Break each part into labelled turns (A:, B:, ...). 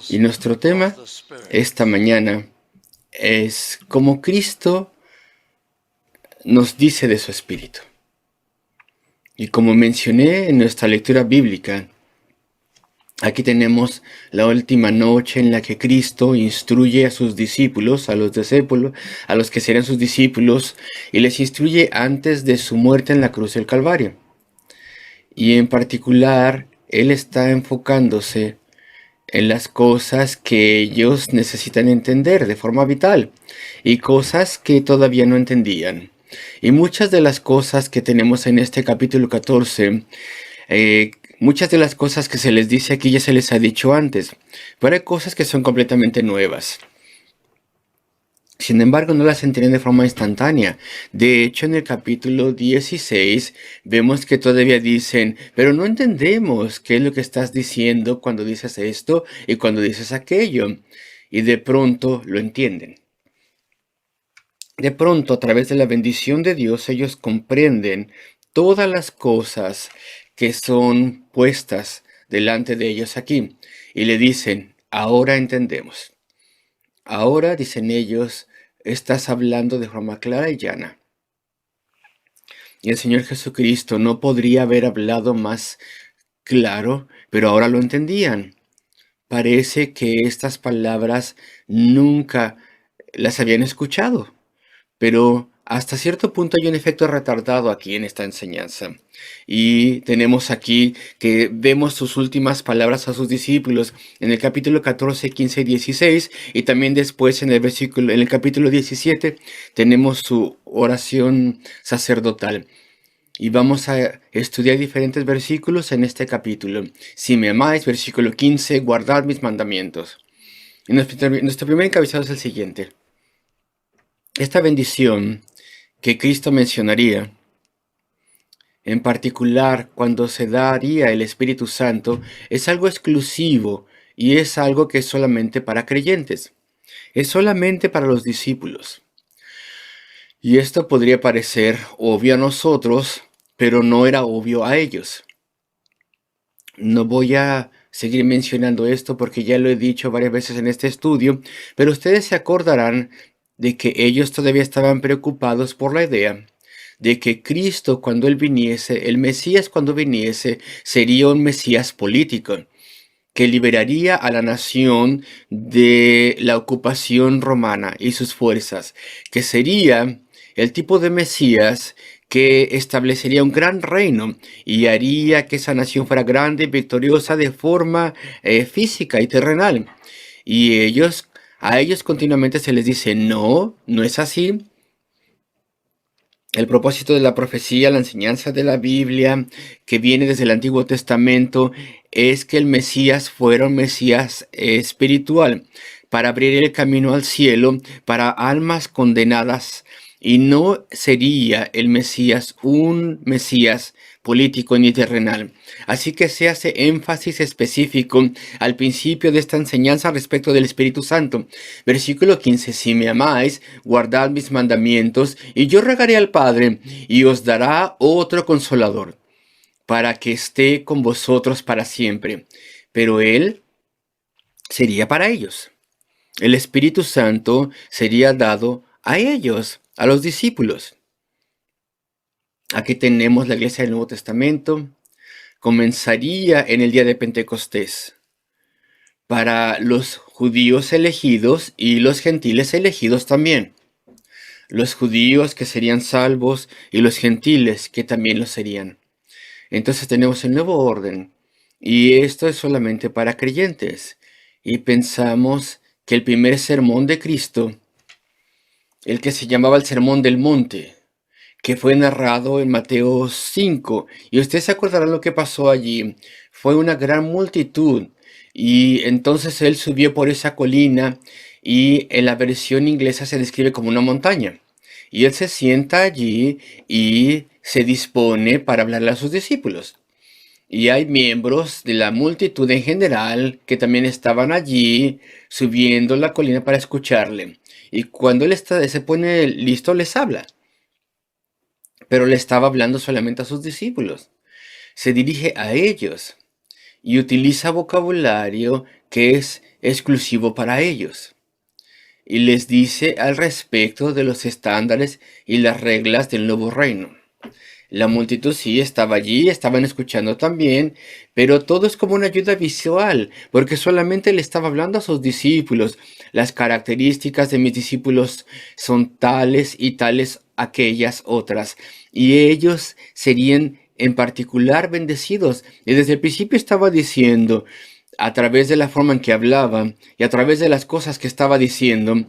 A: Y nuestro tema esta mañana es cómo Cristo nos dice de su Espíritu. Y como mencioné en nuestra lectura bíblica, aquí tenemos la última noche en la que Cristo instruye a sus discípulos, a los discípulos, a los que serán sus discípulos, y les instruye antes de su muerte en la cruz del Calvario. Y en particular, Él está enfocándose en las cosas que ellos necesitan entender de forma vital y cosas que todavía no entendían. Y muchas de las cosas que tenemos en este capítulo 14, muchas de las cosas que se les dice aquí ya se les ha dicho antes, pero hay cosas que son completamente nuevas. Sin embargo, no las entienden de forma instantánea. De hecho, en el capítulo 16 vemos que todavía dicen, pero no entendemos qué es lo que estás diciendo cuando dices esto y cuando dices aquello. Y de pronto lo entienden. De pronto, a través de la bendición de Dios, ellos comprenden todas las cosas que son puestas delante de ellos aquí. Y le dicen, ahora entendemos. Ahora, dicen ellos, estás hablando de forma clara y llana. Y el Señor Jesucristo no podría haber hablado más claro, pero ahora lo entendían. Parece que estas palabras nunca las habían escuchado, pero hasta cierto punto hay un efecto retardado aquí en esta enseñanza. Y tenemos aquí que vemos sus últimas palabras a sus discípulos en el capítulo 14, 15 y 16. Y también después en el capítulo 17 tenemos su oración sacerdotal. Y vamos a estudiar diferentes versículos en este capítulo. Si me amáis, versículo 15, guardad mis mandamientos. Y nuestro primer encabezado es el siguiente. Esta bendición que Cristo mencionaría, en particular cuando se daría el Espíritu Santo, es algo exclusivo y es algo que es solamente para creyentes. Es solamente para los discípulos. Y esto podría parecer obvio a nosotros, pero no era obvio a ellos. No voy a seguir mencionando esto porque ya lo he dicho varias veces en este estudio, pero ustedes se acordarán de que ellos todavía estaban preocupados por la idea de que Cristo cuando Él viniese, el Mesías cuando viniese, sería un Mesías político, que liberaría a la nación de la ocupación romana y sus fuerzas, que sería el tipo de Mesías que establecería un gran reino y haría que esa nación fuera grande y victoriosa de forma física y terrenal. Y a ellos continuamente se les dice, no, no es así. El propósito de la profecía, la enseñanza de la Biblia, que viene desde el Antiguo Testamento, es que el Mesías fuera un Mesías espiritual, para abrir el camino al cielo para almas condenadas. Y no sería el Mesías un Mesías político ni terrenal. Así que se hace énfasis específico al principio de esta enseñanza respecto del Espíritu Santo. Versículo 15, si me amáis, guardad mis mandamientos, y yo rogaré al Padre, y os dará otro consolador, para que esté con vosotros para siempre. Pero Él sería para ellos. El Espíritu Santo sería dado a ellos, a los discípulos. Aquí tenemos la iglesia del Nuevo Testamento. Comenzaría en el día de Pentecostés para los judíos elegidos y los gentiles elegidos también. Los judíos que serían salvos y los gentiles que también lo serían. Entonces tenemos el nuevo orden y esto es solamente para creyentes. Y pensamos que el primer sermón de Cristo, el que se llamaba el Sermón del Monte, que fue narrado en Mateo 5. Y ustedes se acordarán lo que pasó allí. Fue una gran multitud. Y entonces él subió por esa colina y en la versión inglesa se describe como una montaña. Y él se sienta allí y se dispone para hablarle a sus discípulos. Y hay miembros de la multitud en general que también estaban allí subiendo la colina para escucharle. Y cuando él se pone listo, les habla. Pero le estaba hablando solamente a sus discípulos. se dirige a ellos y utiliza vocabulario que es exclusivo para ellos. Y les dice al respecto de los estándares y las reglas del nuevo reino. La multitud sí estaba allí, estaban escuchando también, pero todo es como una ayuda visual, porque solamente le estaba hablando a sus discípulos. Las características de mis discípulos son tales y tales aquellas otras, y ellos serían en particular bendecidos. Y desde el principio estaba diciendo, a través de la forma en que hablaba y a través de las cosas que estaba diciendo,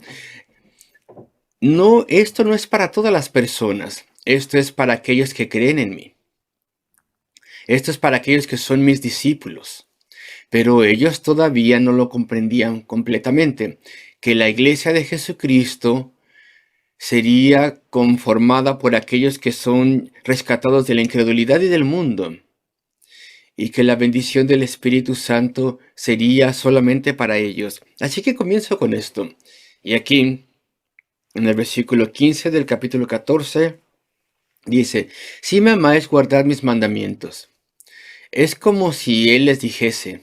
A: no, esto no es para todas las personas. Esto es para aquellos que creen en mí. Esto es para aquellos que son mis discípulos. Pero ellos todavía no lo comprendían completamente, que la iglesia de Jesucristo sería conformada por aquellos que son rescatados de la incredulidad y del mundo, y que la bendición del Espíritu Santo sería solamente para ellos. Así que comienzo con esto. Y aquí, en el versículo 15 del capítulo 14, dice, si me amáis, guardad mis mandamientos. Es como si Él les dijese,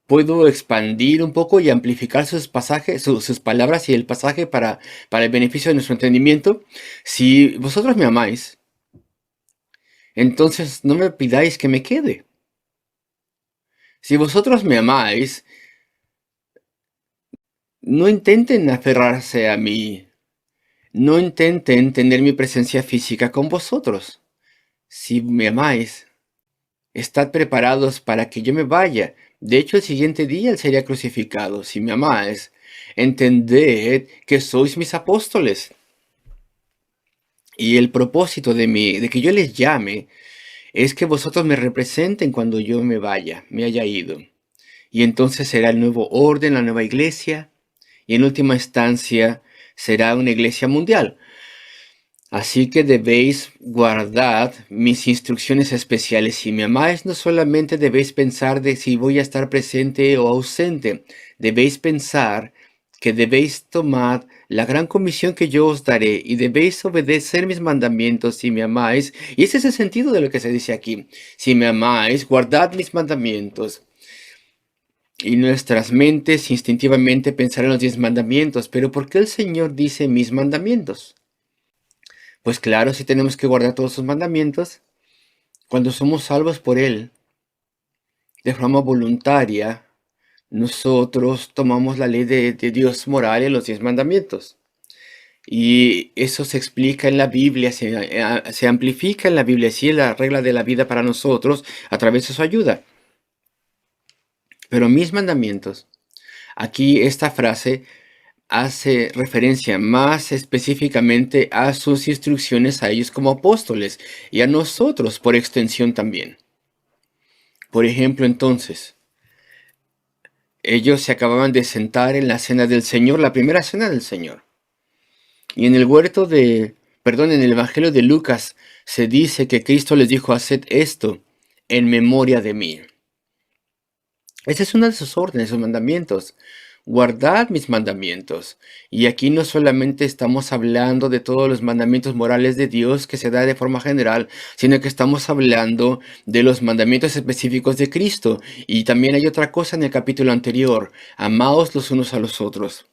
A: puedo expandir un poco y amplificar sus pasajes, sus palabras y el pasaje para el beneficio de nuestro entendimiento. Si vosotros me amáis, entonces no me pidáis que me quede. Si vosotros me amáis, no intenten aferrarse a mí. No intenten tener mi presencia física con vosotros. Si me amáis, estad preparados para que yo me vaya. De hecho, el siguiente día él sería crucificado. Si me amáis, entended que sois mis apóstoles. Y el propósito de que yo les llame, es que vosotros me representen cuando yo me vaya, me haya ido. Y entonces será el nuevo orden, la nueva iglesia, y en última instancia será una iglesia mundial. Así que debéis guardar mis instrucciones especiales. Si me amáis, no solamente debéis pensar de si voy a estar presente o ausente. Debéis pensar que debéis tomar la gran comisión que yo os daré y debéis obedecer mis mandamientos si me amáis. Y ese es el sentido de lo que se dice aquí. Si me amáis, guardad mis mandamientos. Y nuestras mentes instintivamente pensarán los 10 mandamientos. Pero ¿por qué el Señor dice mis mandamientos? Pues claro, si tenemos que guardar todos sus mandamientos, cuando somos salvos por Él, de forma voluntaria, nosotros tomamos la ley de Dios moral en los 10 mandamientos. Y eso se explica en la Biblia, se amplifica en la Biblia, así es la regla de la vida para nosotros a través de su ayuda. Pero mis mandamientos, aquí esta frase hace referencia más específicamente a sus instrucciones a ellos como apóstoles y a nosotros por extensión también. Por ejemplo, entonces, ellos se acababan de sentar en la cena del Señor, la primera cena del Señor. Y en el en el Evangelio de Lucas se dice que Cristo les dijo, haced esto en memoria de mí. Esa es una de sus órdenes, sus mandamientos. Guardad mis mandamientos. Y aquí no solamente estamos hablando de todos los mandamientos morales de Dios que se da de forma general, sino que estamos hablando de los mandamientos específicos de Cristo. Y también hay otra cosa en el capítulo anterior. Amaos los unos a los otros.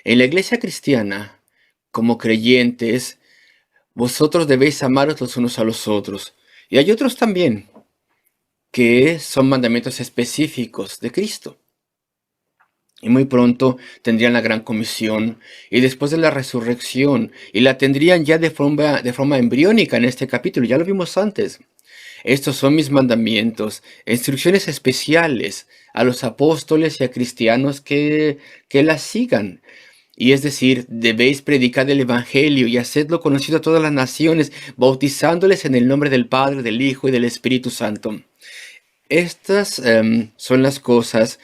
A: En la iglesia cristiana, como creyentes, vosotros debéis amaros los unos a los otros. Y hay otros también que son mandamientos específicos de Cristo. Y muy pronto tendrían la gran comisión y después de la resurrección, y la tendrían ya de forma embriónica en este capítulo, ya lo vimos antes. Estos son mis mandamientos, instrucciones especiales a los apóstoles y a cristianos que las sigan. Y es decir, debéis predicar el Evangelio y hacedlo conocido a todas las naciones, bautizándoles en el nombre del Padre, del Hijo y del Espíritu Santo. Estas son las cosas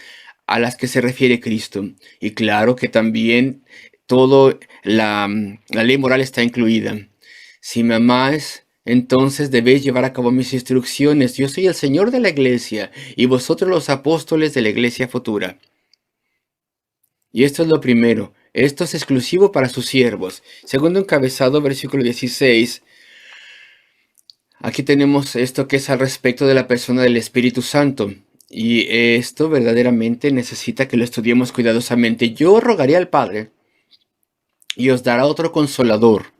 A: a las que se refiere Cristo. Y claro que también toda la ley moral está incluida. Si me amáis, entonces debéis llevar a cabo mis instrucciones. Yo soy el Señor de la iglesia y vosotros los apóstoles de la iglesia futura. Y esto es lo primero. Esto es exclusivo para sus siervos. Segundo encabezado, versículo 16. Aquí tenemos esto que es al respecto de la persona del Espíritu Santo. Y esto verdaderamente necesita que lo estudiemos cuidadosamente. Yo rogaré al Padre y os dará otro consolador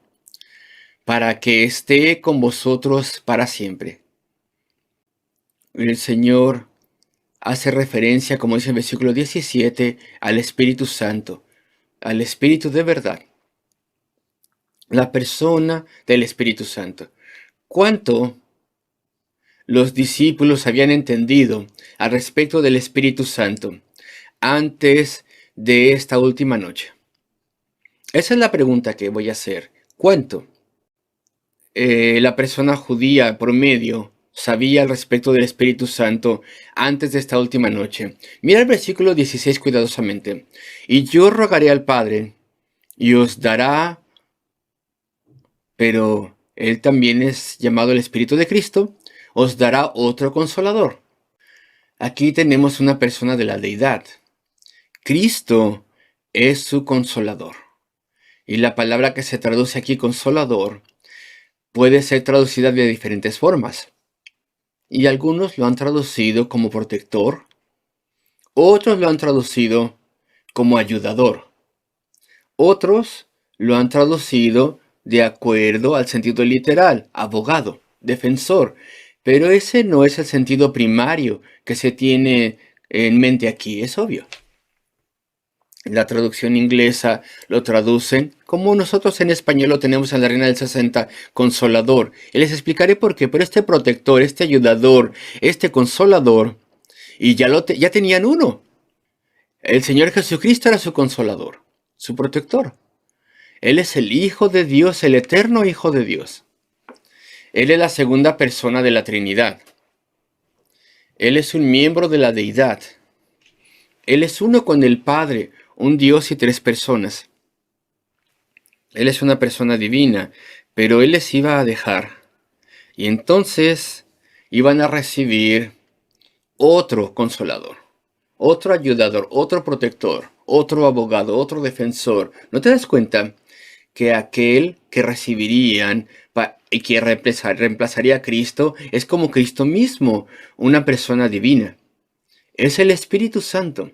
A: para que esté con vosotros para siempre. El Señor hace referencia, como dice el versículo 17, al Espíritu Santo, al Espíritu de verdad, la persona del Espíritu Santo. ¿Cuánto los discípulos habían entendido al respecto del Espíritu Santo antes de esta última noche? Esa es la pregunta que voy a hacer. ¿Cuánto la persona judía promedio sabía al respecto del Espíritu Santo antes de esta última noche? Mira el versículo 16 cuidadosamente. Y yo rogaré al Padre y os dará, pero él también es llamado el Espíritu de Cristo, os dará otro consolador. Aquí tenemos una persona de la deidad. Cristo es su consolador. Y la palabra que se traduce aquí, consolador, puede ser traducida de diferentes formas. Y algunos lo han traducido como protector, otros lo han traducido como ayudador, otros lo han traducido de acuerdo al sentido literal, abogado, defensor. Pero ese no es el sentido primario que se tiene en mente aquí, es obvio. La traducción inglesa lo traducen como nosotros en español lo tenemos en la Reina del 60, consolador. Y les explicaré por qué, pero este protector, este ayudador, este consolador, y ya tenían uno. El Señor Jesucristo era su consolador, su protector. Él es el Hijo de Dios, el eterno Hijo de Dios. Él es la segunda persona de la Trinidad. Él es un miembro de la deidad. Él es uno con el Padre, un Dios y tres personas. Él es una persona divina, pero Él les iba a dejar. Y entonces iban a recibir otro consolador, otro ayudador, otro protector, otro abogado, otro defensor. ¿No te das cuenta que aquel que recibirían y que reemplazaría a Cristo es como Cristo mismo, una persona divina? Es el Espíritu Santo,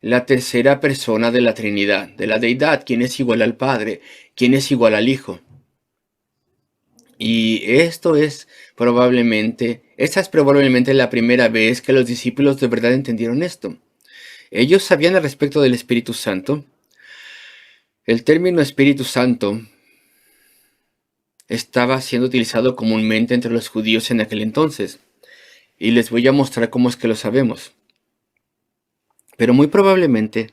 A: la tercera persona de la Trinidad, de la deidad, quien es igual al Padre, quien es igual al Hijo. Y esta es probablemente la primera vez que los discípulos de verdad entendieron esto. Ellos sabían al respecto del Espíritu Santo. El término Espíritu Santo estaba siendo utilizado comúnmente entre los judíos en aquel entonces. Y les voy a mostrar cómo es que lo sabemos. Pero muy probablemente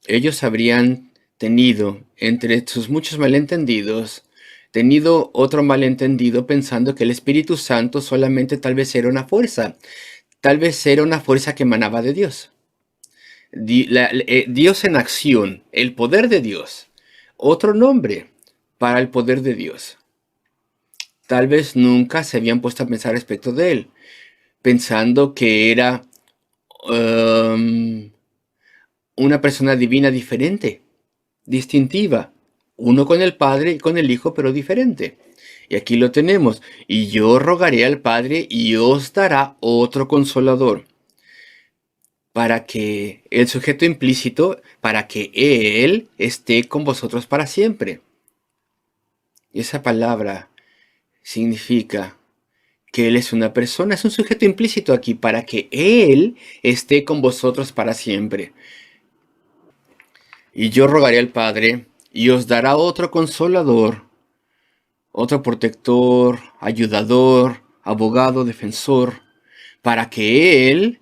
A: ellos habrían tenido, entre sus muchos malentendidos, tenido otro malentendido pensando que el Espíritu Santo solamente tal vez era una fuerza. Tal vez era una fuerza que emanaba de Dios. Dios en acción, el poder de Dios. Otro nombre para el poder de Dios. Tal vez nunca se habían puesto a pensar respecto de él, pensando que era una persona divina diferente, distintiva, uno con el Padre y con el Hijo, pero diferente. Y aquí lo tenemos. Y yo rogaré al Padre y os dará otro consolador, para que el sujeto implícito, para que Él esté con vosotros para siempre. Y esa palabra significa que Él es una persona, es un sujeto implícito aquí, para que Él esté con vosotros para siempre. Y yo rogaré al Padre, y os dará otro consolador, otro protector, ayudador, abogado, defensor, para que Él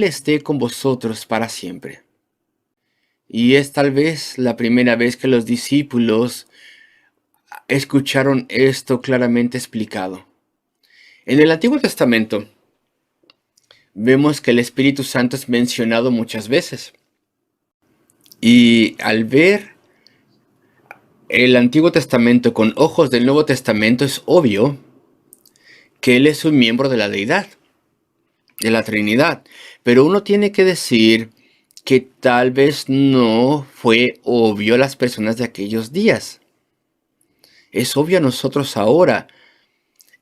A: esté con vosotros para siempre. Y es tal vez la primera vez que los discípulos escucharon esto claramente explicado. En el Antiguo Testamento vemos que el Espíritu Santo es mencionado muchas veces. Y al ver el Antiguo Testamento con ojos del Nuevo Testamento es obvio que Él es un miembro de la deidad, de la Trinidad. Pero uno tiene que decir que tal vez no fue obvio a las personas de aquellos días. Es obvio a nosotros ahora.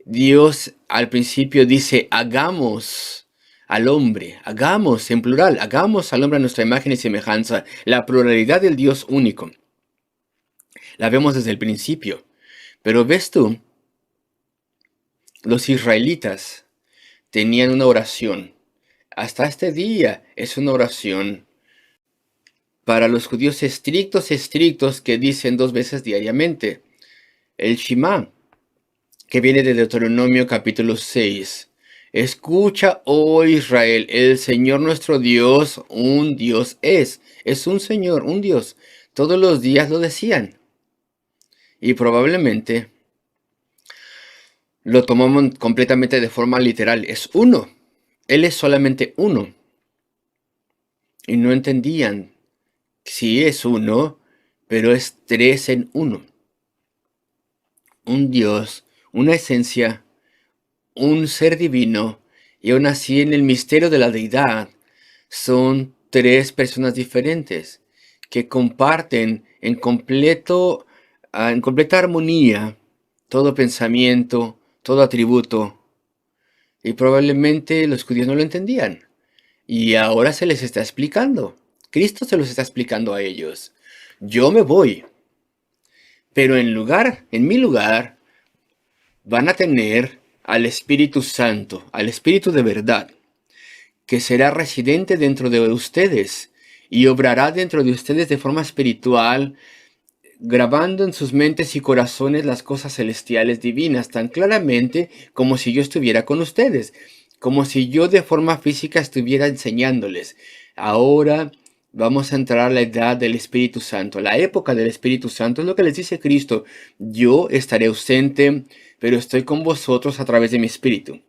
A: Dios al principio dice, hagamos al hombre, hagamos en plural, hagamos al hombre a nuestra imagen y semejanza. La pluralidad del Dios único. La vemos desde el principio. Pero ves tú, los israelitas tenían una oración. Hasta este día es una oración para los judíos estrictos que dicen 2 veces diariamente. El Shema, que viene de Deuteronomio capítulo 6. Escucha, oh Israel, el Señor nuestro Dios, un Dios es. Es un Señor, un Dios. Todos los días lo decían. Y probablemente lo tomamos completamente de forma literal. Es uno. Él es solamente uno. Y no entendían. Sí es uno, pero es 3 en 1. Un Dios, una esencia, un ser divino, y aún así en el misterio de la deidad son 3 personas diferentes que comparten en completa armonía todo pensamiento, todo atributo. Y probablemente los judíos no lo entendían. Y ahora se les está explicando. Cristo se los está explicando a ellos. Yo me voy, pero en mi lugar, van a tener al Espíritu Santo, al Espíritu de verdad, que será residente dentro de ustedes y obrará dentro de ustedes de forma espiritual, grabando en sus mentes y corazones las cosas celestiales divinas tan claramente como si yo estuviera con ustedes, como si yo de forma física estuviera enseñándoles. Ahora vamos a entrar a la edad del Espíritu Santo, la época del Espíritu Santo. Es lo que les dice Cristo: yo estaré ausente, pero estoy con vosotros a través de mi Espíritu.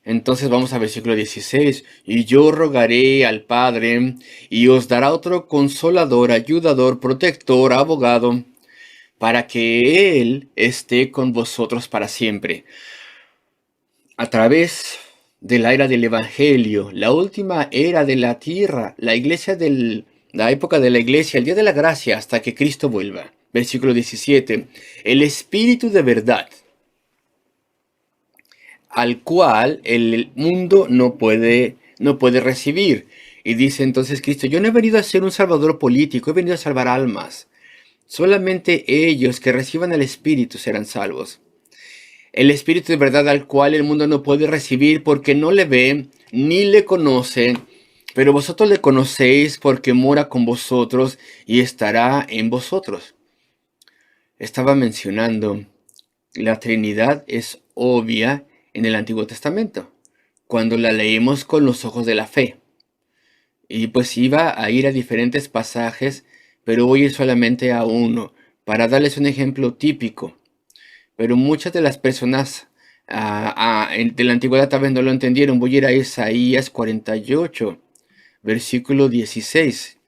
A: Entonces vamos al versículo 16. Y yo rogaré al Padre, y os dará otro consolador, ayudador, protector, abogado, para que Él esté con vosotros para siempre. A través de la era del Evangelio, la última era de la tierra, la época de la iglesia, el día de la gracia, hasta que Cristo vuelva. Versículo 17. El Espíritu de verdad, al cual el mundo no puede recibir. Y dice entonces Cristo: yo no he venido a ser un salvador político, he venido a salvar almas. Solamente ellos que reciban el Espíritu serán salvos. El Espíritu de verdad, al cual el mundo no puede recibir porque no le ve ni le conoce, pero vosotros le conocéis porque mora con vosotros y estará en vosotros. Estaba mencionando, la Trinidad es obvia en el Antiguo Testamento, cuando la leemos con los ojos de la fe. Y pues iba a ir a diferentes pasajes, pero voy a ir solamente a uno, para darles un ejemplo típico. Pero muchas de las personas de la antigüedad tal vez no lo entendieron. Voy a ir a Isaías 48, versículo 16.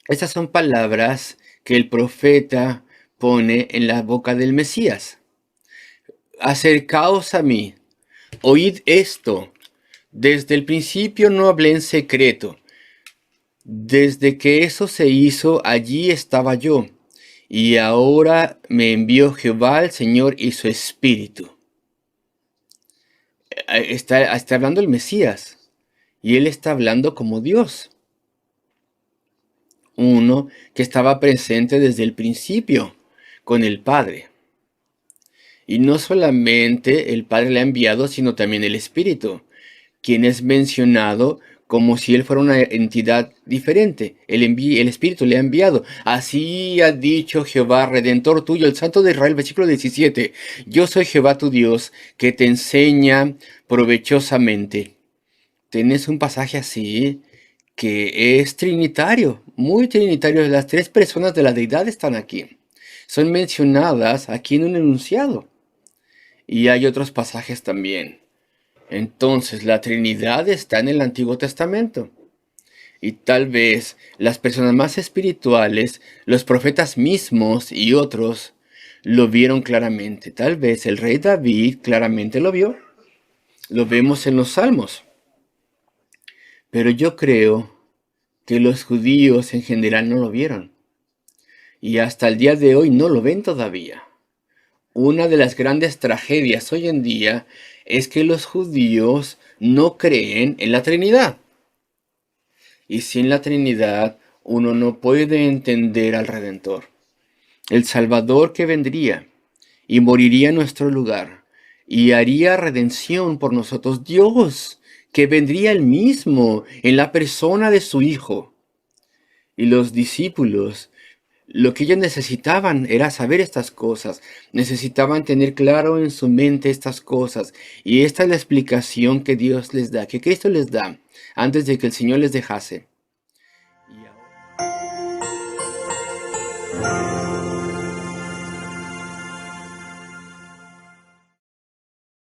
A: Estas son palabras que el profeta pone en la boca del Mesías. Acercaos a mí, oíd esto. Desde el principio no hablé en secreto. Desde que eso se hizo, allí estaba yo. Y ahora me envió Jehová el Señor y su Espíritu. Está hablando el Mesías. Y él está hablando como Dios. Uno que estaba presente desde el principio con el Padre. Y no solamente el Padre le ha enviado, sino también el Espíritu, quien es mencionado como si él fuera una entidad diferente. El Espíritu le ha enviado. Así ha dicho Jehová, Redentor tuyo, el Santo de Israel, versículo 17. Yo soy Jehová tu Dios, que te enseña provechosamente. Tenés un pasaje así que es trinitario, muy trinitario. Las 3 personas de la deidad están aquí. Son mencionadas aquí en un enunciado. Y hay otros pasajes también. Entonces, la Trinidad está en el Antiguo Testamento. Y tal vez las personas más espirituales, los profetas mismos y otros, lo vieron claramente. Tal vez el rey David claramente lo vio. Lo vemos en los Salmos. Pero yo creo que los judíos en general no lo vieron. y hasta el día de hoy no lo ven todavía. Una de las grandes tragedias hoy en día es que los judíos no creen en la Trinidad. Y sin la Trinidad uno no puede entender al Redentor, el Salvador que vendría y moriría en nuestro lugar y haría redención por nosotros. Dios que vendría él mismo en la persona de su Hijo. Y los discípulos, lo que ellos necesitaban era saber estas cosas, necesitaban tener claro en su mente estas cosas. Y esta es la explicación que Dios les da, que Cristo les da antes de que el Señor les dejase.